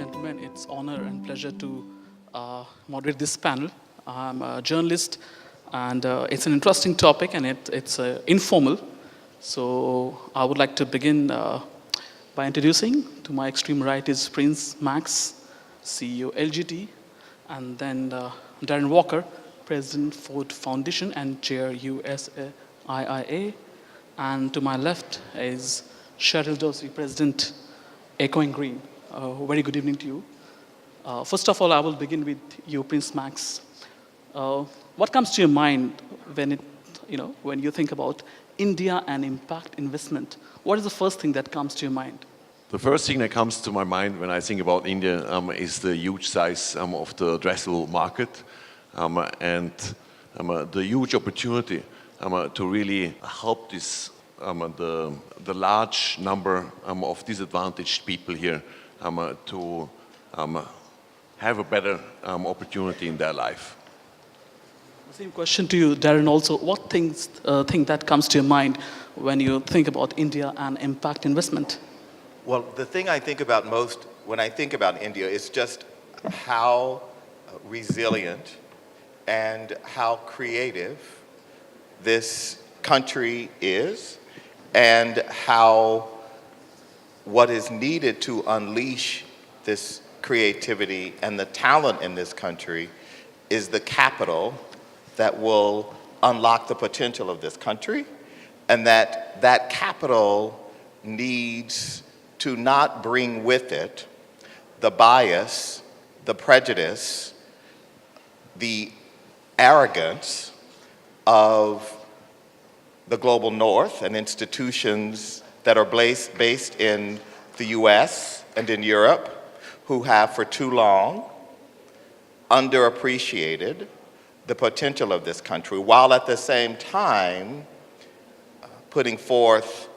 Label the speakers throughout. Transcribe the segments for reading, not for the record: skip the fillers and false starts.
Speaker 1: gentlemen, it's honor and pleasure to moderate this panel. I'm a journalist, and it's an interesting topic, and it's informal. So I would like to begin by introducing. To my extreme right is Prince Max, CEO LGT, and then Darren Walker, President Ford Foundation and Chair USIIA, and to my left is Cheryl Dorsey, President Echoing Green. Very good evening to you. First of all, I will begin with you, Prince Max. What comes to your mind when you think about India and impact investment? What is the first thing that comes to your mind?
Speaker 2: The first thing that comes to my mind when I think about India is the huge size of the addressable market and the huge opportunity to really help this the large number of disadvantaged people here to have a better opportunity in their life.
Speaker 1: The same question to you, Darren, also. What thing that comes to your mind when you think about India and impact investment?
Speaker 3: Well, the thing I think about most when I think about India is just how resilient and how creative this country is, and how what is needed to unleash this creativity and the talent in this country is the capital that will unlock the potential of this country, and that capital needs to not bring with it the bias, the prejudice, the arrogance of the global north and institutions that are based in the US and in Europe, who have for too long underappreciated the potential of this country, while at the same time putting forth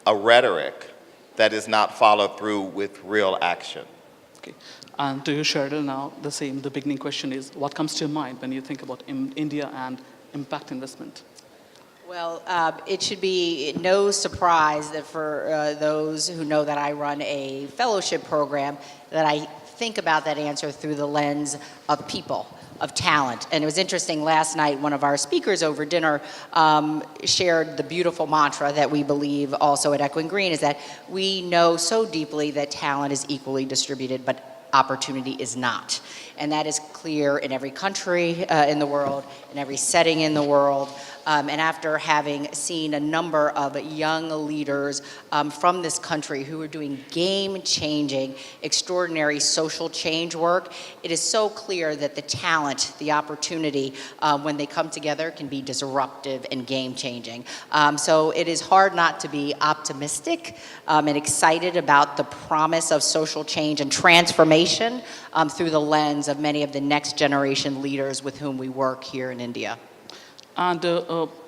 Speaker 3: a rhetoric that is not followed through with real action.
Speaker 1: Okay. And to you, Cheryl, now the beginning question is, what comes to your mind when you think about India and impact investment?
Speaker 4: Well, it should be no surprise that for those who know that I run a fellowship program, that I think about that answer through the lens of people, of talent. And it was interesting, last night one of our speakers over dinner shared the beautiful mantra that we believe also at Echoing Green, is that we know so deeply that talent is equally distributed, but opportunity is not. And that is clear in every country in the world, in every setting in the world. And after having seen a number of young leaders from this country who are doing game-changing, extraordinary social change work, it is so clear that the talent, the opportunity, when they come together, can be disruptive and game-changing. So it is hard not to be optimistic and excited about the promise of social change and transformation through the lens of many of the next generation leaders with whom we work here in India.
Speaker 1: And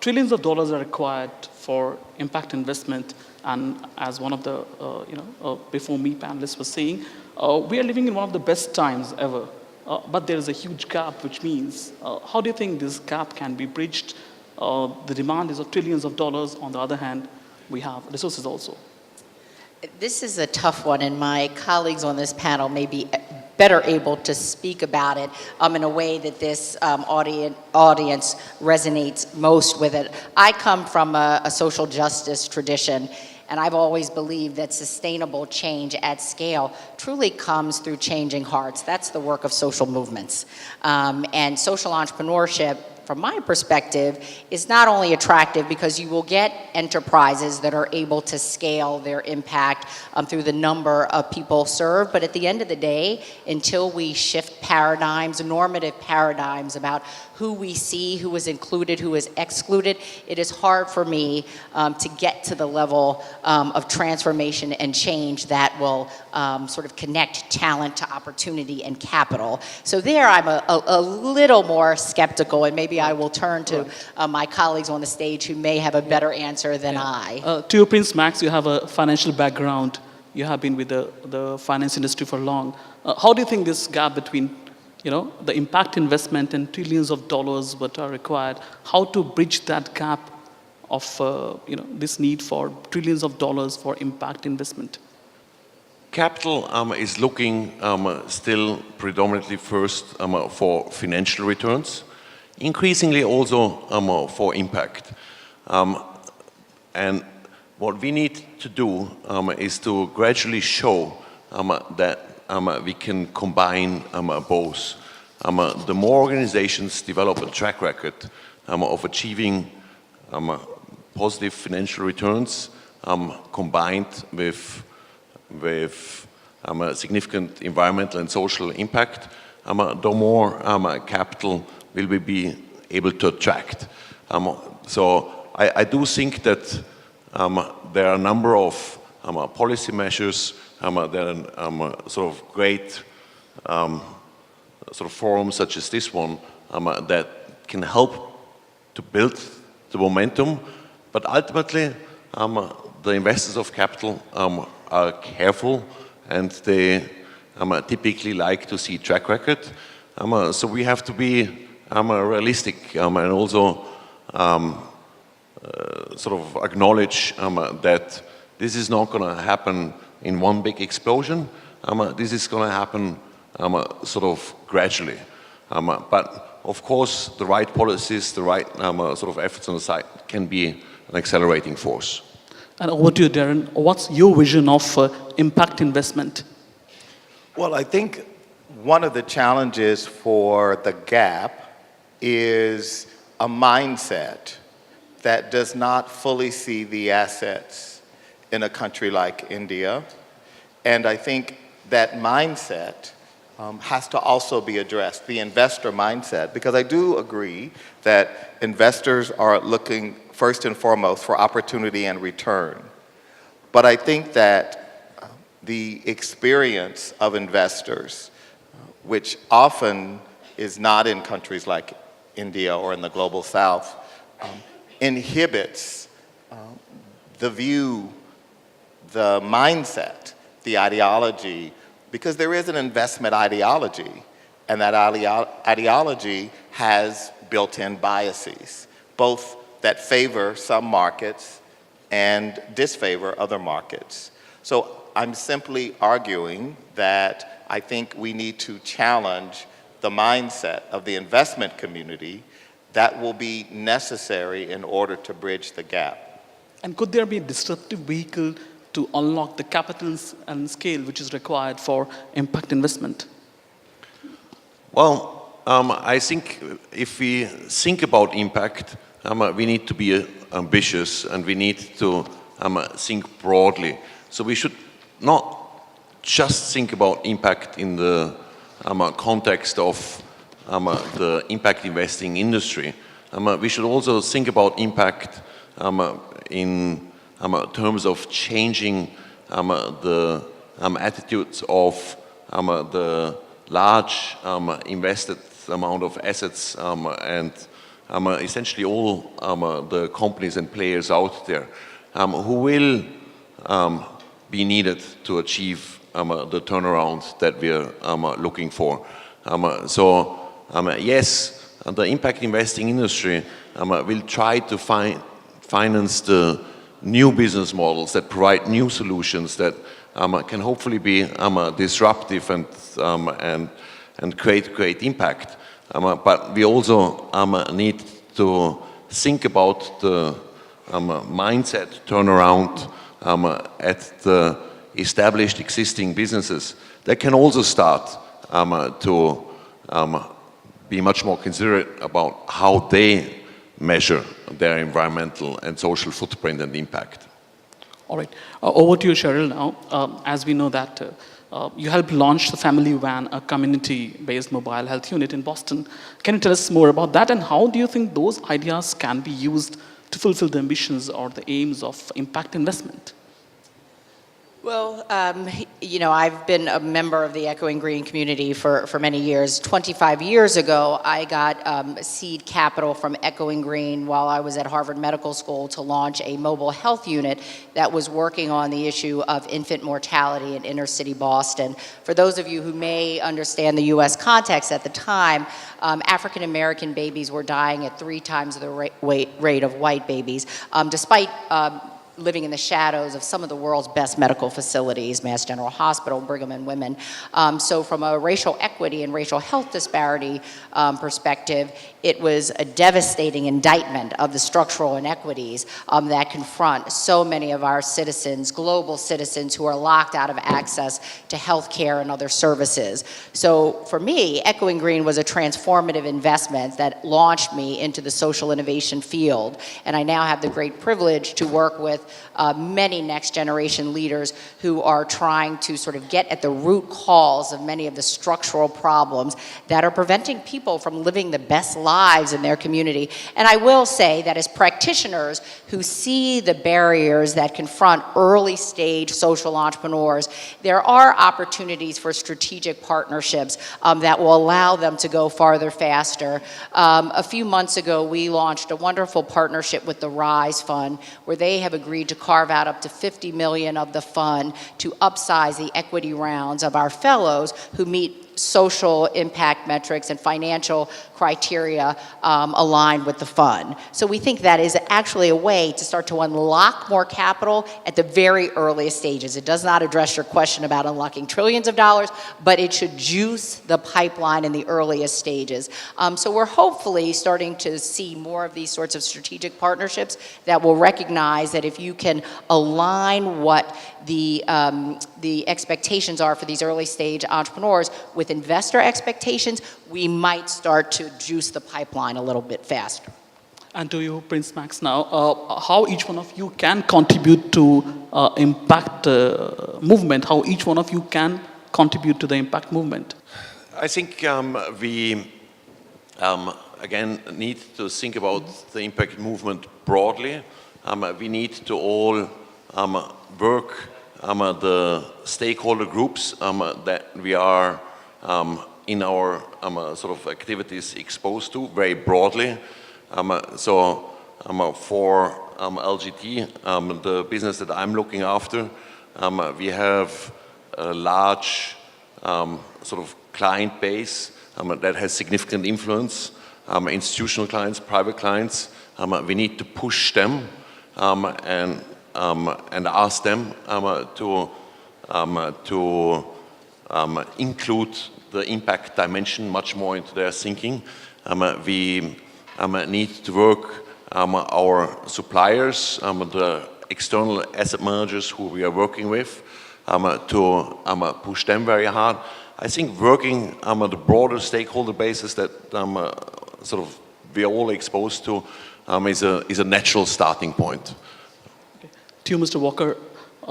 Speaker 1: trillions of dollars are required for impact investment. And as one of the before me panelists was saying, we are living in one of the best times ever. But there is a huge gap, which means, how do you think this gap can be bridged? The demand is of trillions of dollars. On the other hand, we have resources also.
Speaker 4: This is a tough one, and my colleagues on this panel may be better able to speak about it in a way that this audience resonates most with it. I come from a social justice tradition, and I've always believed that sustainable change at scale truly comes through changing hearts. That's the work of social movements. And social entrepreneurship, from my perspective, is not only attractive because you will get enterprises that are able to scale their impact through the number of people served, but at the end of the day, until we shift paradigms, normative paradigms about who we see, who is included, who is excluded, it is hard for me to get to the level of transformation and change that will sort of connect talent to opportunity and capital. So there I'm a little more skeptical, and maybe I will turn to my colleagues on the stage who may have a better answer than I.
Speaker 1: To you, Prince Max, you have a financial background. You have been with the finance industry for long. How do you think this gap between the impact investment and trillions of dollars that are required, how to bridge that gap of this need for trillions of dollars for impact investment?
Speaker 2: Capital is looking still predominantly first for financial returns, increasingly also for impact. And what we need to do is to gradually show that we can combine both. The more organizations develop a track record of achieving positive financial returns combined with significant environmental and social impact, the more capital will we be able to attract. So I do think that there are a number of policy measures that are sort of great sort of forums such as this one that can help to build the momentum, but ultimately the investors of capital are careful and they typically like to see track record. So we have to be realistic and also sort of acknowledge that this is not going to happen in one big explosion. This is going to happen sort of gradually. But of course, the right policies, the right sort of efforts on the side can be an accelerating force.
Speaker 1: And over to you, Darren. What's your vision of impact investment?
Speaker 3: Well, I think one of the challenges for the gap is a mindset that does not fully see the assets in a country like India. And I think that mindset has to also be addressed, the investor mindset, because I do agree that investors are looking first and foremost for opportunity and return. But I think that the experience of investors, which often is not in countries like India or in the global south, inhibits the view, the mindset, the ideology, because there is an investment ideology, and that ideology has built-in biases, both that favor some markets and disfavor other markets. So I'm simply arguing that I think we need to challenge the mindset of the investment community that will be necessary in order to bridge the gap.
Speaker 1: And could there be a disruptive vehicle to unlock the capital and scale which is required for impact investment?
Speaker 2: Well, I think if we think about impact, we need to be ambitious and we need to think broadly. So we should not just think about impact in the context of the impact investing industry. We should also think about impact in terms of changing the attitudes of the large invested amount of assets and essentially all the companies and players out there who will be needed to achieve the turnaround that we are looking for. Yes, the impact investing industry will try to finance the new business models that provide new solutions that can hopefully be disruptive and create great impact. But we also need to think about the mindset turnaround at the established existing businesses that can also start to be much more considerate about how they measure their environmental and social footprint and impact.
Speaker 1: All right. Over to you, Cheryl, now. As we know that you helped launch the Family Van, a community-based mobile health unit in Boston. Can you tell us more about that, and how do you think those ideas can be used to fulfill the ambitions or the aims of impact investment?
Speaker 4: Well, you know, I've been a member of the Echoing Green community for many years. 25 years ago, I got seed capital from Echoing Green while I was at Harvard Medical School to launch a mobile health unit that was working on the issue of infant mortality in inner city Boston. For those of you who may understand the U.S. context at the time, African American babies were dying at 3 times the rate of white babies, despite living in the shadows of some of the world's best medical facilities, Mass General Hospital, Brigham and Women. So from a racial equity and racial health disparity perspective, it was a devastating indictment of the structural inequities that confront so many of our citizens, global citizens, who are locked out of access to health care and other services. So for me, Echoing Green was a transformative investment that launched me into the social innovation field. And I now have the great privilege to work with many next generation leaders who are trying to sort of get at the root cause of many of the structural problems that are preventing people from living the best lives in their community. And I will say that as practitioners who see the barriers that confront early stage social entrepreneurs, there are opportunities for strategic partnerships that will allow them to go farther faster. A few months ago, we launched a wonderful partnership with the RISE Fund, where they have agreed to carve out up to $50 million of the fund to upsize the equity rounds of our fellows who meet social impact metrics and financial criteria aligned with the fund. So we think that is actually a way to start to unlock more capital at the very earliest stages. It does not address your question about unlocking trillions of dollars, but it should juice the pipeline in the earliest stages. So we're hopefully starting to see more of these sorts of strategic partnerships that will recognize that if you can align what the expectations are for these early stage entrepreneurs with investor expectations, we might start to juice the pipeline a little bit faster.
Speaker 1: And to you, Prince Max, now, how each one of you can contribute to impact movement, how each one of you can contribute to the impact movement?
Speaker 2: I think we, again, need to think about the impact movement broadly. We need to all work the stakeholder groups that we are in our sort of activities exposed to very broadly. So for LGT, the business that I'm looking after, we have a large sort of client base that has significant influence, institutional clients, private clients. We need to push them and ask them to include the impact dimension much more into their thinking. We need to work our suppliers, the external asset managers who we are working with, to push them very hard. I think working the broader stakeholder basis that sort of we are all exposed to is a natural starting point.
Speaker 1: Okay. To you, Mr. Walker.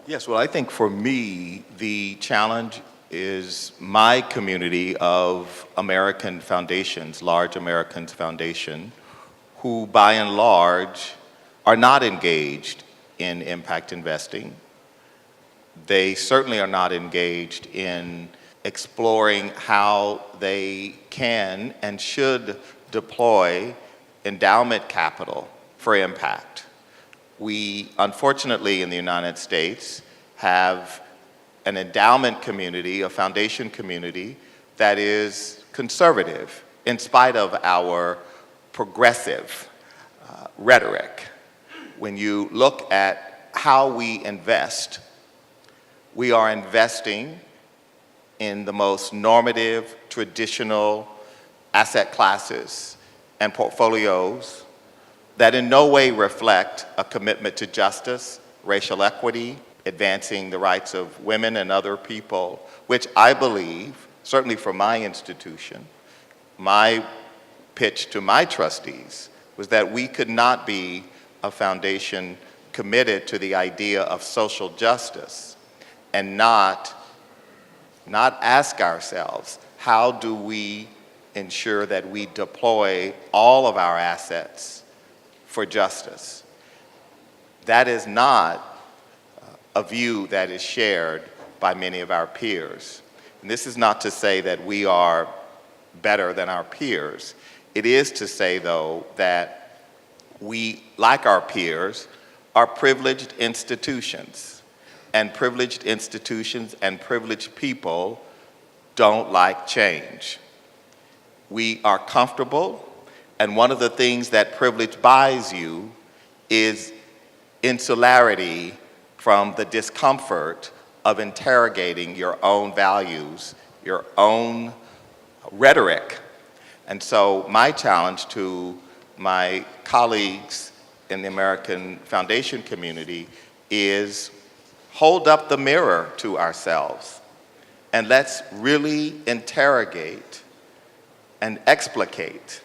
Speaker 3: Yes, well, I think for me, the challenge is my community of American foundations, large American foundation, who by and large are not engaged in impact investing. They certainly are not engaged in exploring how they can and should deploy endowment capital for impact. We, unfortunately, in the United States, have an endowment community, a foundation community, that is conservative in spite of our progressive rhetoric. When you look at how we invest, we are investing in the most normative, traditional asset classes and portfolios that in no way reflect a commitment to justice, racial equity, advancing the rights of women and other people, which I believe, certainly for my institution, my pitch to my trustees was that we could not be a foundation committed to the idea of social justice and not ask ourselves, how do we ensure that we deploy all of our assets for justice? That is not a view that is shared by many of our peers. And this is not to say that we are better than our peers. It is to say, though, that we, like our peers, are privileged institutions. And privileged institutions and privileged people don't like change. We are comfortable, and one of the things that privilege buys you is insularity from the discomfort of interrogating your own values, your own rhetoric. And so my challenge to my colleagues in the American Foundation community is hold up the mirror to ourselves and let's really interrogate and explicate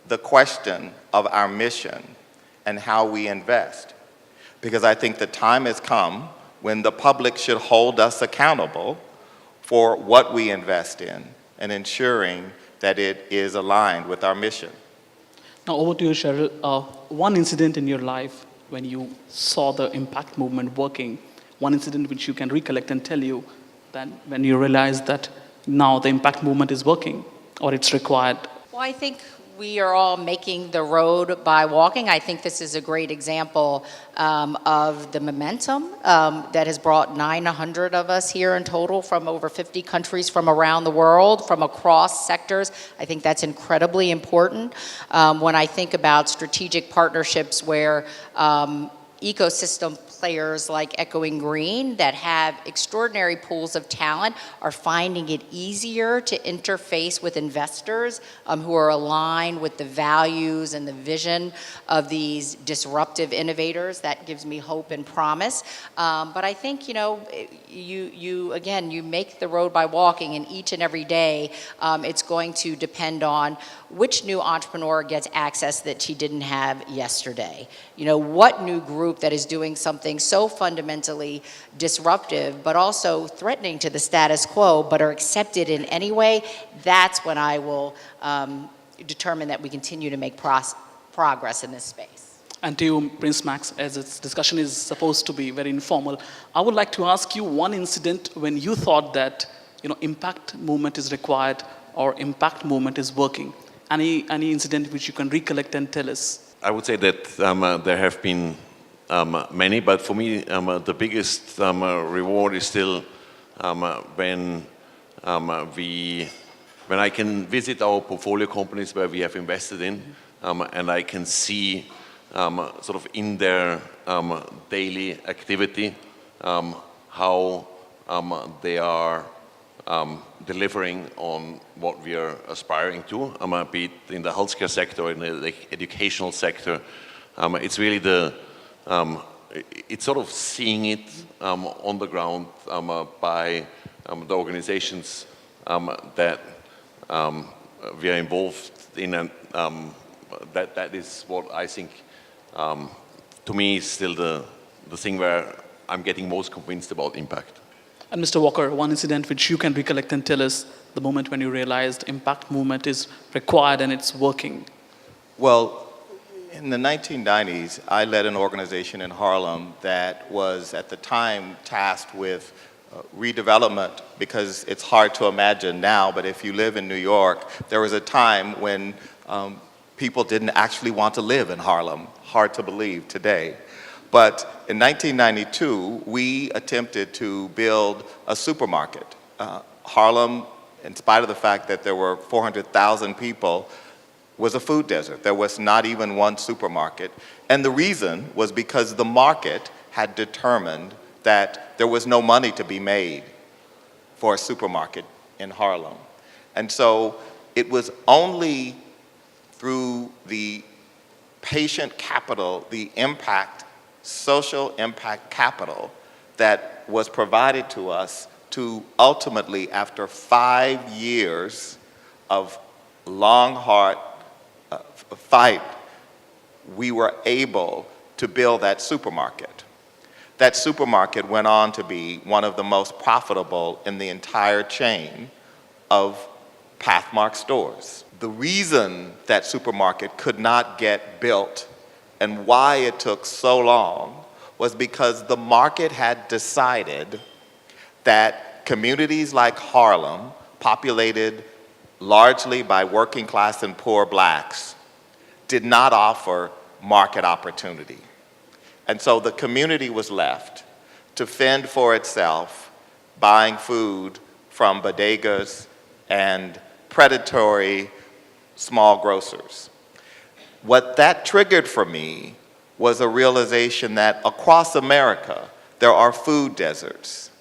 Speaker 3: the question of our mission and how we invest. Because I think the time has come when the public should hold us accountable for what we invest in and ensuring that it is aligned with our mission.
Speaker 1: Now over to you, Cheryl. One incident in your life when you saw the impact movement working, one incident which you can recollect and tell you that when you realized that now the impact movement is working or it's required.
Speaker 4: Well, I think we are all making the road by walking. I think this is a great example of the momentum that has brought 900 of us here in total from over 50 countries from around the world, from across sectors. I think that's incredibly important. When I think about strategic partnerships where ecosystem players like Echoing Green that have extraordinary pools of talent are finding it easier to interface with investors who are aligned with the values and the vision of these disruptive innovators. That gives me hope and promise. But I think, you make the road by walking, and each and every day it's going to depend on which new entrepreneur gets access that she didn't have yesterday. What new group that is doing something so fundamentally disruptive, but also threatening to the status quo, but are accepted in any way, that's when I will determine that we continue to make progress in this space.
Speaker 1: And to you, Prince Max, as this discussion is supposed to be very informal, I would like to ask you one incident when you thought that impact movement is required or impact movement is working. Any incident which you can recollect and tell us? I
Speaker 2: would say that there have been many, but for me, the biggest reward is still when I can visit our portfolio companies where we have invested in, and I can see sort of in their daily activity how they are delivering on what we are aspiring to, be it in the healthcare sector or in the educational sector. It's really it's sort of seeing it on the ground by the organizations that we are involved in, and that is what I think, to me, is still the thing where I'm getting most convinced about impact.
Speaker 1: And Mr. Walker, one incident which you can recollect and tell us the moment when you realized impact movement is required and it's working.
Speaker 3: Well, in the 1990s, I led an organization in Harlem that was at the time tasked with redevelopment, because it's hard to imagine now, but if you live in New York, there was a time when people didn't actually want to live in Harlem. Hard to believe today. But in 1992, we attempted to build a supermarket. Harlem, in spite of the fact that there were 400,000 people, was a food desert. There was not even one supermarket. And the reason was because the market had determined that there was no money to be made for a supermarket in Harlem. And so it was only through the patient capital, the impact, social impact capital that was provided to us to ultimately, after 5 years of long, hard fight, we were able to build that supermarket. That supermarket went on to be one of the most profitable in the entire chain of Pathmark stores. The reason that supermarket could not get built and why it took so long was because the market had decided that communities like Harlem, populated largely by working class and poor blacks, did not offer market opportunity. And so the community was left to fend for itself, buying food from bodegas and predatory small grocers. What that triggered for me was a realization that across America, there are food deserts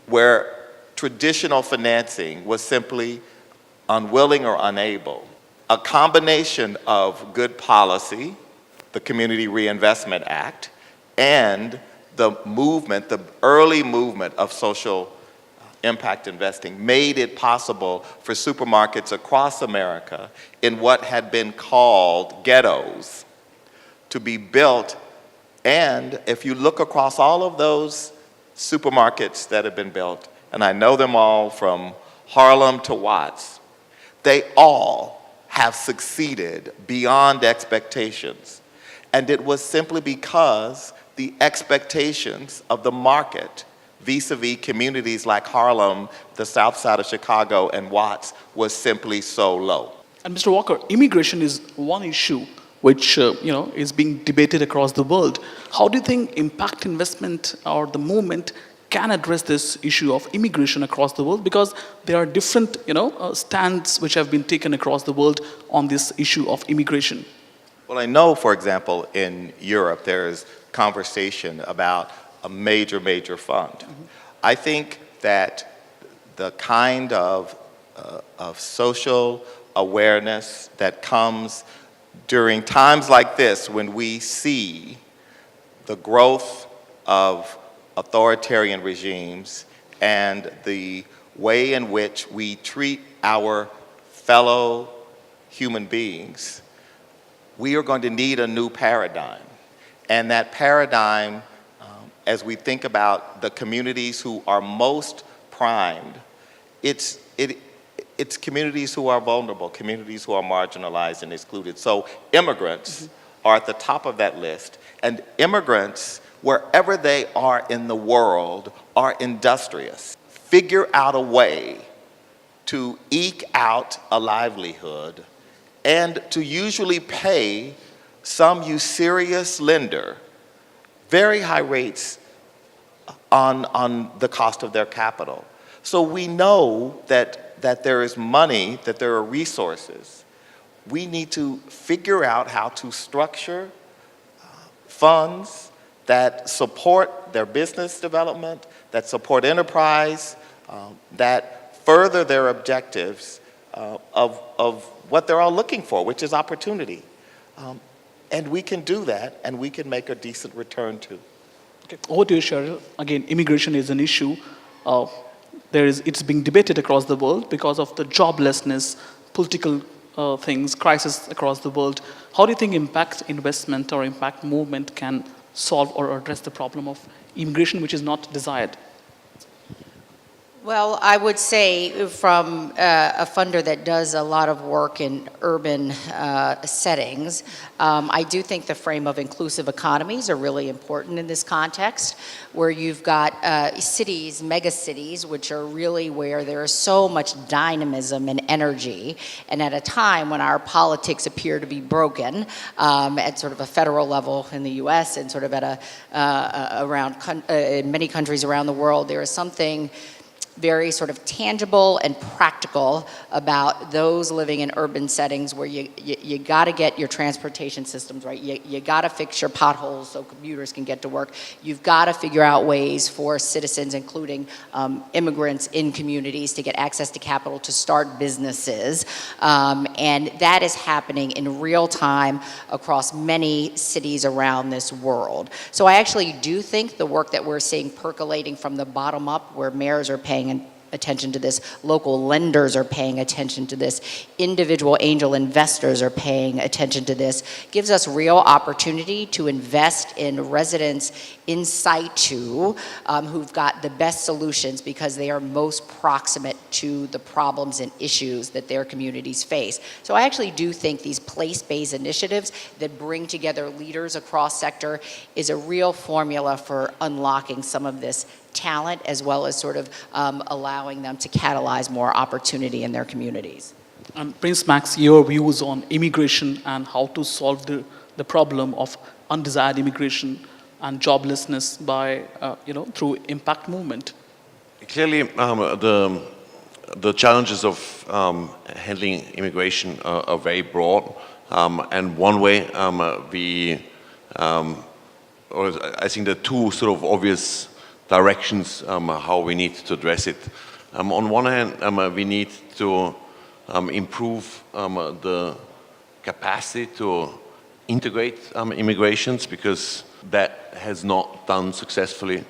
Speaker 3: where traditional financing was simply unwilling or unable. A combination of good policy, the Community Reinvestment Act, and the movement, the early movement of social impact investing made it possible for supermarkets across America in what had been called ghettos to be built. And if you look across all of those supermarkets that have been built, and I know them all from Harlem to Watts, they all have succeeded beyond expectations. And it was simply because the expectations of the market vis-a-vis communities like Harlem, the south side of Chicago, and Watts was simply so low.
Speaker 1: And Mr. Walker, immigration is one issue which is being debated across the world. How do you think impact investment or the movement can address this issue of immigration across the world? Because there are different stands which have been taken across the world on this issue of immigration.
Speaker 3: Well, I know, for example, in Europe, there's conversation about a major fund. Mm-hmm. I think that the kind of social awareness that comes during times like this, when we see the growth of authoritarian regimes and the way in which we treat our fellow human beings, we are going to need a new paradigm. And that paradigm, as we think about the communities who are most primed, it's communities who are vulnerable, communities who are marginalized and excluded. So immigrants are at the top of that list. And immigrants, wherever they are in the world, are industrious. Figure out a way to eke out a livelihood and to usually pay some usurious lender very high rates on the cost of their capital. So we know that there is money, that there are resources. We need to figure out how to structure funds that support their business development, that support enterprise, that further their objectives of what they're all looking for, which is opportunity. And we can do that, and we can make a decent return too.
Speaker 1: Okay. Over to you, Cheryl. Again, immigration is an issue. It's being debated across the world because of the joblessness, political things, crisis across the world. How do you think impact investment or impact movement can solve or address the problem of immigration which is not desired?
Speaker 4: Well, I would say from a funder that does a lot of work in urban settings, I do think the frame of inclusive economies are really important in this context, where you've got cities, mega cities, which are really where there is so much dynamism and energy, and at a time when our politics appear to be broken at sort of a federal level in the U.S. and sort of at in many countries around the world, there is something very sort of tangible and practical about those living in urban settings where you got to get your transportation systems right. You got to fix your potholes so commuters can get to work. You've got to figure out ways for citizens, including immigrants in communities, to get access to capital to start businesses. And that is happening in real time across many cities around this world. So I actually do think the work that we're seeing percolating from the bottom up, where mayors are paying attention to this, local lenders are paying attention to this, individual angel investors are paying attention to this, gives us real opportunity to invest in residents in situ who've got the best solutions because they are most proximate to the problems and issues that their communities face. So I actually do think these place-based initiatives that bring together leaders across sector is a real formula for unlocking some of this talent, as well as sort of allowing them to catalyze more opportunity in their communities.
Speaker 1: And Prince Max, your views on immigration and how to solve the problem of undesired immigration and joblessness by, through impact movement?
Speaker 2: Clearly, the challenges of handling immigration are very broad. And one way we or I think there are two sort of obvious directions how we need to address it. On one hand, we need to improve the capacity to integrate immigrations, because that has not done successfully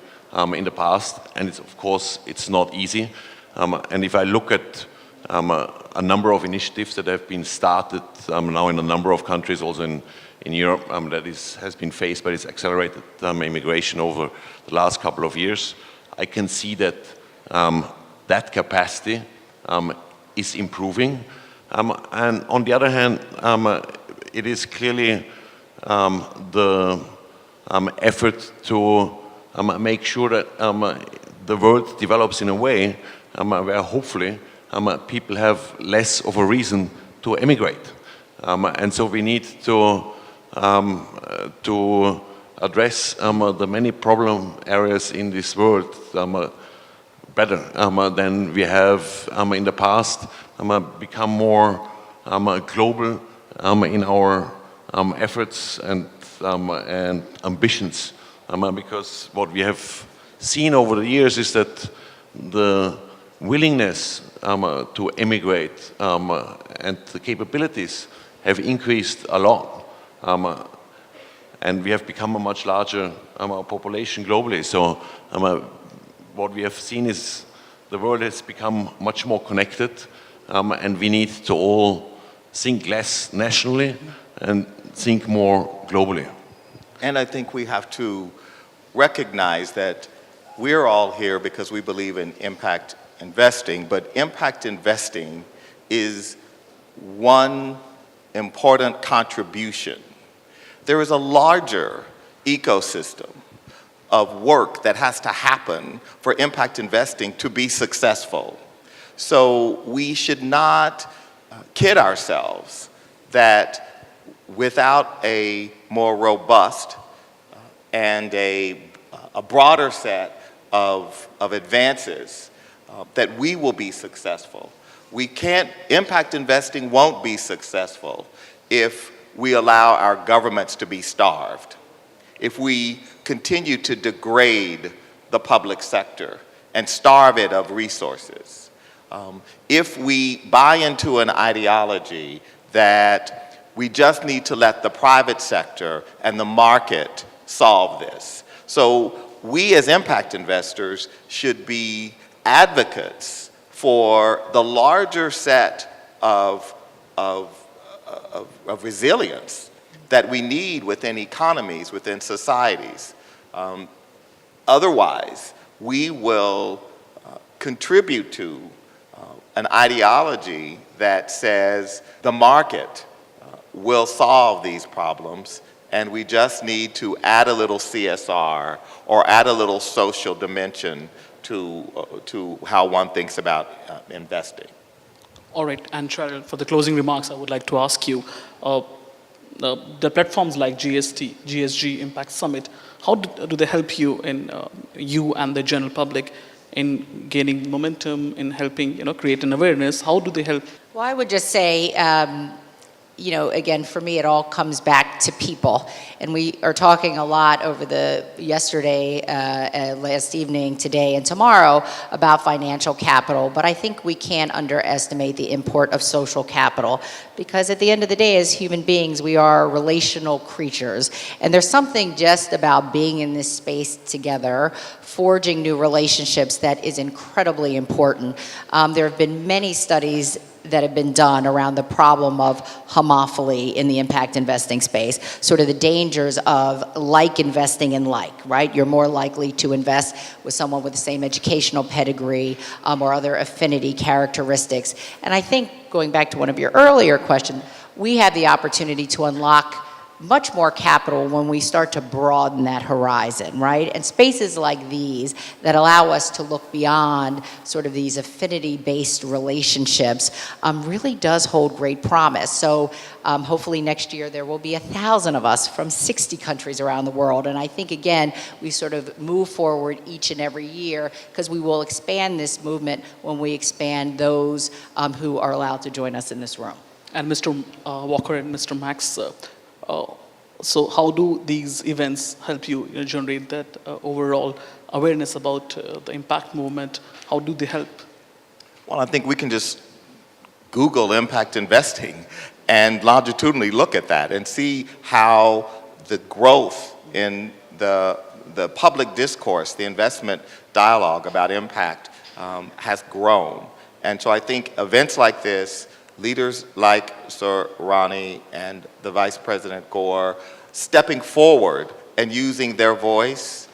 Speaker 2: in the past, and of course it's not easy. And if I look at a number of initiatives that have been started now in a number of countries, also in Europe, that has been faced by this accelerated immigration over the last couple of years, I can see that that capacity is improving. And on the other hand, it is clearly the effort to make sure that the world develops in a way where hopefully people have less of a reason to emigrate. And so we need to address the many problem areas in this world better than we have in the past, become more global in our efforts and ambitions. Because what we have seen over the years is that the willingness to emigrate and the capabilities have increased a lot. And we have become a much larger population globally. So what we have seen is the world has become much more connected, and we need to all think less nationally and think more globally.
Speaker 3: And I think we have to recognize that we're all here because we believe in impact investing, but impact investing is one important contribution. There is a larger ecosystem of work that has to happen for impact investing to be successful. So we should not kid ourselves that without a more robust and a broader set of advances, that we will be successful. Impact investing won't be successful if we allow our governments to be starved, if we continue to degrade the public sector and starve it of resources, if we buy into an ideology that we just need to let the private sector and the market solve this. So we as impact investors should be advocates for the larger set of resilience that we need within economies, within societies. Otherwise, we will contribute to an ideology that says the market will solve these problems, and we just need to add a little CSR or add a little social dimension to how one thinks about investing.
Speaker 1: All right, and Cheryl, for the closing remarks, I would like to ask you, the platforms like GSG Impact Summit, how do they help you in you and the general public in gaining momentum, in helping create an awareness? How do they help?
Speaker 4: Well, I would just say, again, for me, it all comes back to people. And we are talking a lot over the yesterday, last evening, today, and tomorrow about financial capital. But I think we can't underestimate the import of social capital, because at the end of the day, as human beings, we are relational creatures. And there's something just about being in this space together, forging new relationships, that is incredibly important. There have been many studies that have been done around the problem of homophily in the impact investing space, sort of the dangers of like investing in like, right? You're more likely to invest with someone with the same educational pedigree or other affinity characteristics. And I think, going back to one of your earlier questions, we have the opportunity to unlock much more capital when we start to broaden that horizon, right? And spaces like these that allow us to look beyond sort of these affinity-based relationships really does hold great promise. So hopefully next year there will be 1,000 of us from 60 countries around the world. And I think, again, we sort of move forward each and every year, because we will expand this movement when we expand those who are allowed to join us in this room.
Speaker 1: And Mr. Walker and Mr. Max, So how do these events help you, generate that overall awareness about the impact movement? How do they help?
Speaker 3: Well, I think we can just Google impact investing and longitudinally look at that and see how the growth in the public discourse, the investment dialogue about impact has grown. And so I think events like this, leaders like Sir Ronnie and the Vice President Gore, stepping forward and using their voice,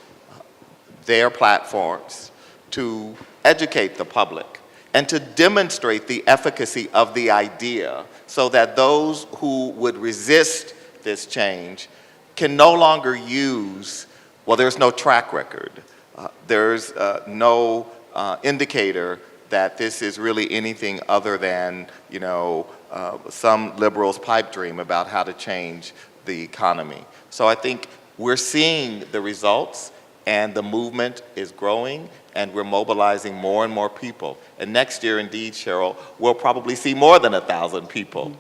Speaker 3: their platforms, to educate the public and to demonstrate the efficacy of the idea so that those who would resist this change can no longer use, well, there's no track record. There's no indicator that this is really anything other than, some liberal's pipe dream about how to change the economy. So I think we're seeing the results, and the movement is growing, and we're mobilizing more and more people. And next year, indeed, Cheryl, we'll probably see more than 1,000 people.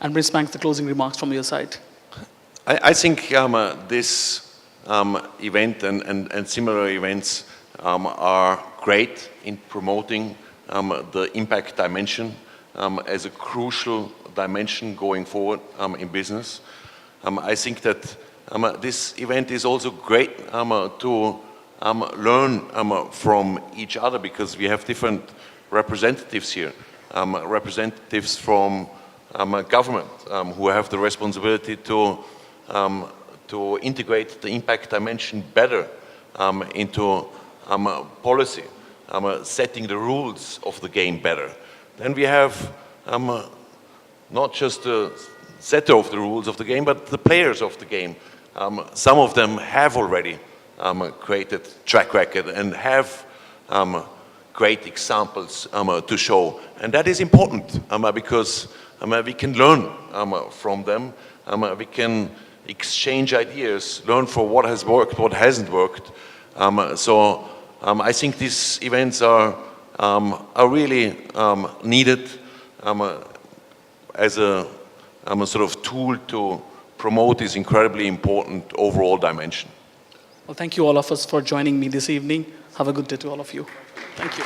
Speaker 1: And Prince Banks, the closing remarks from your side.
Speaker 2: I think this event and similar events are great in promoting the impact dimension as a crucial dimension going forward in business. I think that this event is also great to learn from each other, because we have different representatives here, representatives from government who have the responsibility to integrate the impact dimension better into policy, setting the rules of the game better. Then we have not just the setter of the rules of the game, but the players of the game. Some of them have already created track record and have great examples to show. And that is important because we can learn from them. We can exchange ideas, learn from what has worked, what hasn't worked. So I think these events are really needed as a sort of tool to promote this incredibly important overall dimension.
Speaker 1: Well, thank you all of us for joining me this evening. Have a good day to all of you. Thank you.